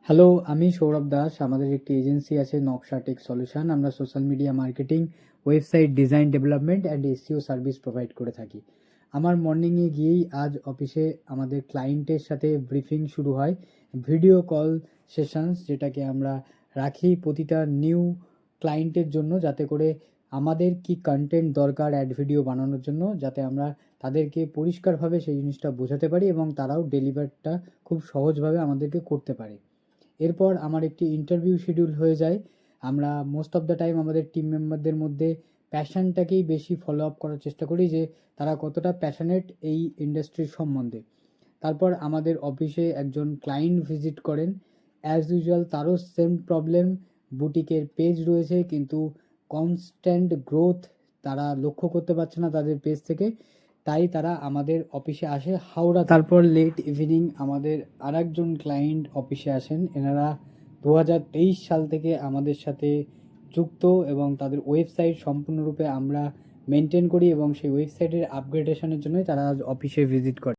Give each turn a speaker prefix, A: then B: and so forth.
A: Hello, আমি সৌরভ দাস। আমাদের একটি এজেন্সি আছে নকশা টেক সলিউশন। আমরা social media marketing, website design development and SEO service provide করে থাকি। আমার মর্নিংয়ে গিয়েই আজ অফিসে আমাদের ক্লায়েন্টের সাথে ব্রিফিং শুরু হয়। ভিডিও কল সেশনস যেটাকে আমরা রাখি প্রতিটা নিউ ক্লায়েন্টের জন্য, যাতে করে আমাদের কি কন্টেন্ট দরকার অ্যাড ভিডিও বানানোর জন্য, যাতে আমরা তাদেরকে পরিষ্কারভাবে সেই জিনিসটা বোঝাতে পারি এবং তারাও ডেলিভারটা খুব সহজভাবে আমাদেরকে করতে পারে। এরপর আমার একটি ইন্টারভিউ শিডিউল হয়ে যায়। আমরা মোস্ট অফ দ্য টাইম আমাদের টিম মেম্বারদের মধ্যে প্যাশনটাকেই বেশি ফলো আপ করার চেষ্টা করি, যে তারা কতটা প্যাশনেট এই ইন্ডাস্ট্রির সম্বন্ধে। তারপর আমাদের অফিসে একজন ক্লায়েন্ট ভিজিট করেন। অ্যাজ ইউজুয়াল তারও সেম প্রবলেম। বুটিকের পেজ রয়েছে কিন্তু কনস্ট্যান্ট গ্রোথ তারা লক্ষ্য করতে পারছে না তাদের পেজ থেকে, তাই তারা আমাদের অফিসে আসে হাওড়া। তারপর লেট ইভিনিং আমাদের আরেকজন ক্লায়েন্ট অফিসে আসেন। এনারা 2023 সাল থেকে আমাদের সাথে যুক্ত এবং তাদের ওয়েবসাইট সম্পূর্ণরূপে আমরা মেনটেন করি এবং সেই ওয়েবসাইটের আপগ্রেডেশনের জন্যই তারা আজ অফিসে ভিজিট করে।